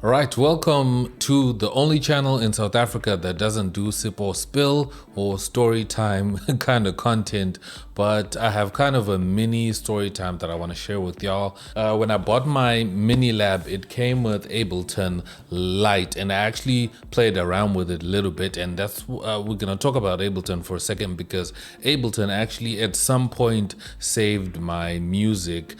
All right, welcome to the only channel in South Africa that doesn't do sip or spill or story time kind of content, but I have kind of a mini story time that I want to share with y'all. When I bought my mini lab, it came with Ableton Lite, and I actually played around with it a little bit, and that's we're gonna talk about Ableton for a second because Ableton actually at some point saved my music.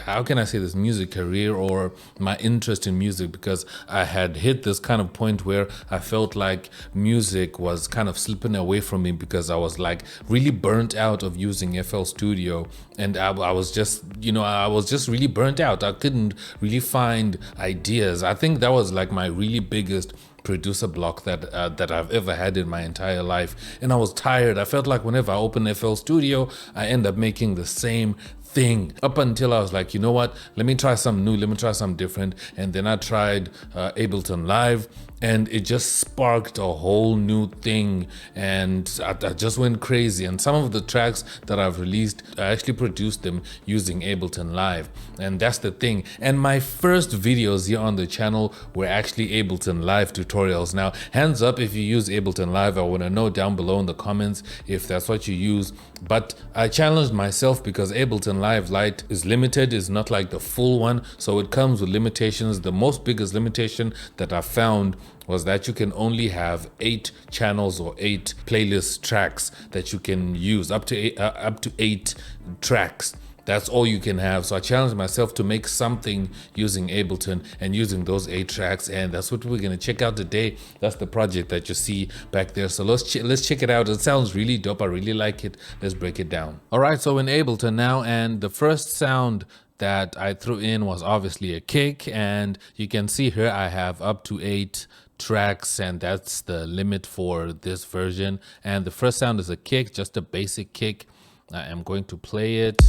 How can I say this, music career or my interest in music, because I had hit this kind of point where I felt like music was kind of slipping away from me because I was like really burnt out of using FL Studio, and I was just, I was just really burnt out. I couldn't really find ideas. I think that was like my really biggest producer block that I've ever had in my entire life, and I was tired. I felt like whenever I open FL Studio, I end up making the same thing, up until I was like, you know what, let me try something new, let me try something different. And then I tried Ableton Live, and it just sparked a whole new thing, and I just went crazy. And some of the tracks that I've released, I actually produced them using Ableton Live, and that's the thing. And my first videos here on the channel were actually Ableton Live tutorials. Now, hands up if you use Ableton Live. I want to know down below in the comments if that's what you use. But I challenged myself because Ableton Live Lite is limited, is not like the full one, so it comes with limitations. The most biggest limitation that I found was that you can only have 8 channels or 8 playlist tracks that you can use, up to 8 tracks. That's all you can have. So I challenged myself to make something using Ableton and using those 8 tracks, and that's what we're gonna check out today. That's the project that you see back there. So let's check it out. It sounds really dope. I really like it. Let's break it down. All right, so in Ableton now, and the first sound that I threw in was obviously a kick, and you can see here I have up to 8 tracks, and that's the limit for this version. And the first sound is a kick, just a basic kick. I am going to play it.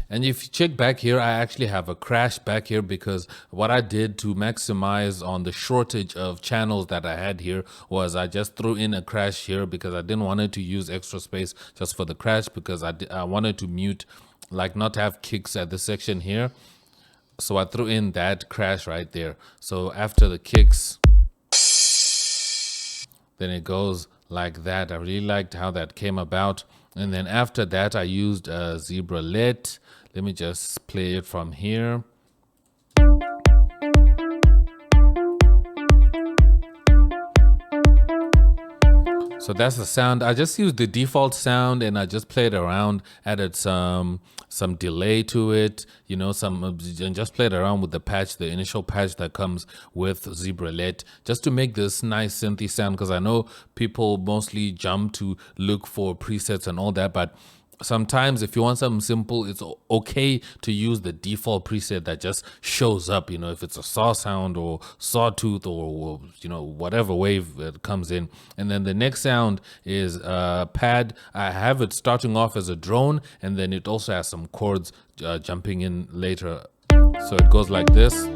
And if you check back here, I actually have a crash back here because what I did to maximize on the shortage of channels that I had here was I just threw in a crash here because I didn't want it to use extra space just for the crash, because I wanted to mute, like not have kicks at this section here. So I threw in that crash right there. So after the kicks, then it goes like that. I really liked how that came about. And then after that, I used a zebralet. Let me just play it from here. So that's the sound. I just used the default sound and I just played around, added some delay to it, and just played around with the patch, the initial patch that comes with zebralet, just to make this nice synthy sound, because I know people mostly jump to look for presets and all that, but sometimes if you want something simple, it's okay to use the default preset that just shows up, if it's a saw sound or sawtooth or whatever wave it comes in. And then the next sound is pad. I have it starting off as a drone, and then it also has some chords jumping in later. So it goes like this.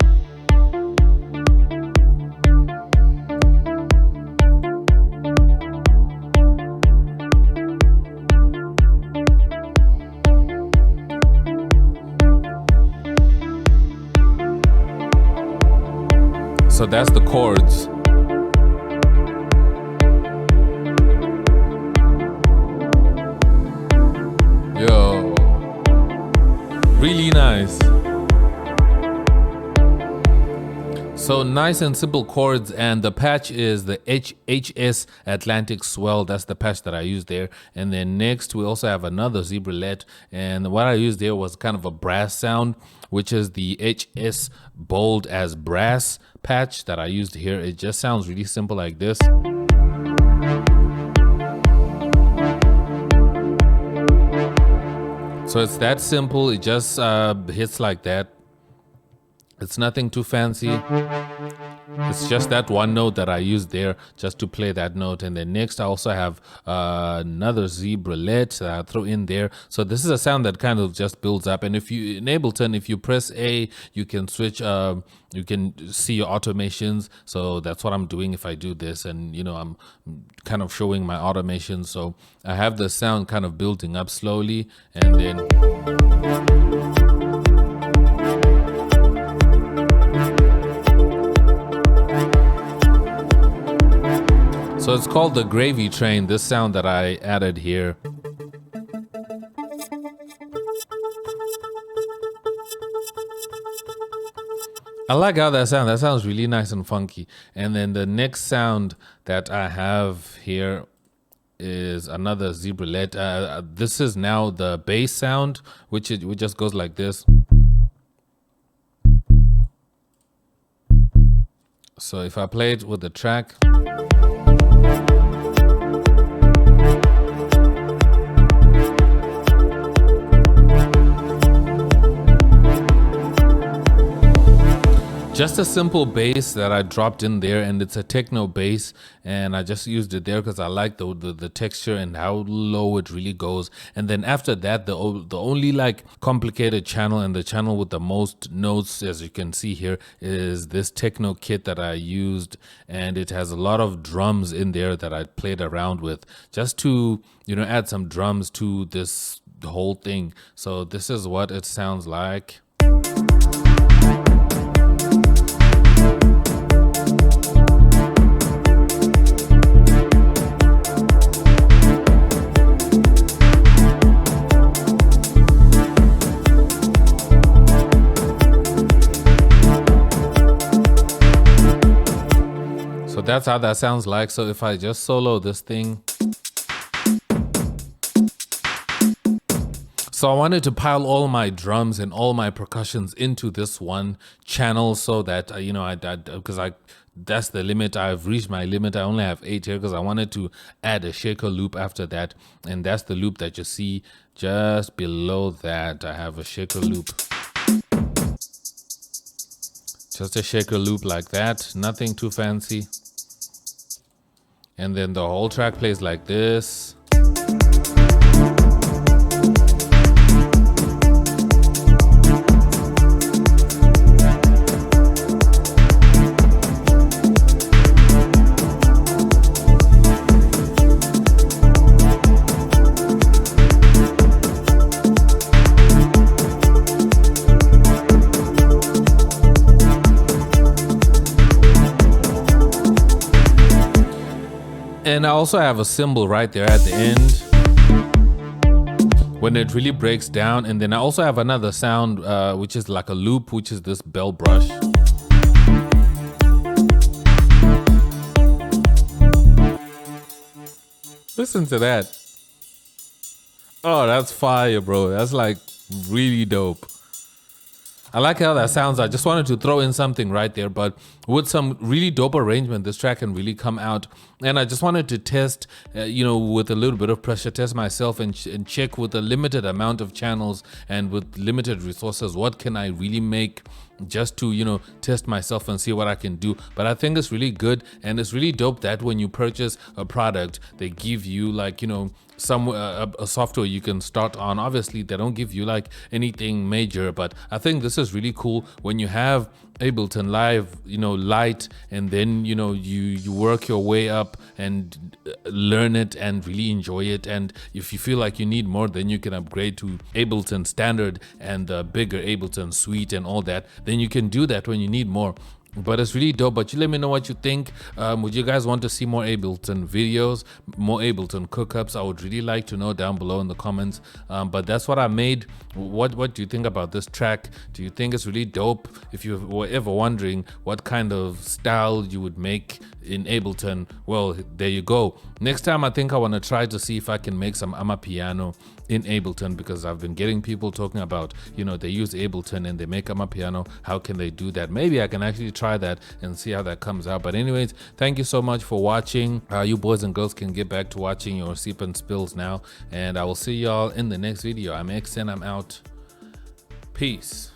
So that's the chords. Yo, really nice. So nice and simple chords, and the patch is the HS Atlantic Swell. That's the patch that I used there. And then next we also have another zebralet, and what I used there was kind of a brass sound, which is the HS Bold as Brass patch that I used here. It just sounds really simple like this. So it's that simple. It just hits like that. It's nothing too fancy. It's just that one note that I used there just to play that note. And then next I also have another zebralet that I throw in there. So this is a sound that kind of just builds up. And if you in Ableton, if you press A, you can switch, you can see your automations. So that's what I'm doing if I do this. And I'm kind of showing my automation. So I have the sound kind of building up slowly, and then it's called the Gravy Train, this sound that I added here. I like how that sounds. That sounds really nice and funky. And then the next sound that I have here is another zebralet. This is now the bass sound, which just goes like this. So if I play it with the track. Just a simple bass that I dropped in there, and it's a techno bass, and I just used it there because I like the texture and how low it really goes. And then after that, the only like complicated channel and the channel with the most notes, as you can see here, is this techno kit that I used, and it has a lot of drums in there that I played around with just to, you know, add some drums to this whole thing. So this is what it sounds like. So that's how that sounds like. So if I just solo this thing. So I wanted to pile all my drums and all my percussions into this one channel so that, you know, because that's the limit. I've reached my limit. I only have 8 here because I wanted to add a shaker loop after that. And that's the loop that you see just below that. I have a shaker loop. Just a shaker loop like that. Nothing too fancy. And then the whole track plays like this. And I also have a cymbal right there at the end when it really breaks down. And then I also have another sound, which is like a loop, which is this bell brush. Listen to that. Oh, that's fire, bro. That's like really dope. I like how that sounds. I just wanted to throw in something right there, but with some really dope arrangement, this track can really come out. And I just wanted to test, you know, with a little bit of pressure, test myself and check with a limited amount of channels and with limited resources, what can I really make just to, you know, test myself and see what I can do. But I think it's really good, and it's really dope that when you purchase a product, they give you like, you know, some a software you can start on. Obviously they don't give you like anything major, but I think this is really cool when you have Ableton Live, you know, Lite, and then, you know, you work your way up and learn it and really enjoy it. And if you feel like you need more, then you can upgrade to Ableton Standard and the bigger Ableton Suite and all that. Then you can do that when you need more. But it's really dope. But you let me know what you think. Would you guys want to see more Ableton videos, more Ableton cookups? I would really like to know down below in the comments. But that's what I made. What do you think about this track? Do you think it's really dope? If you were ever wondering what kind of style you would make in Ableton, well, there you go. Next time I think I want to try to see if I can make some amapiano in Ableton, because I've been getting people talking about, you know, they use Ableton and they make amapiano. How can they do that? Maybe I can actually try that and see how that comes out. But anyways, thank you so much for watching. You boys and girls can get back to watching your sip and spills now, and I will see y'all in the next video. I'm X and I'm out. Peace.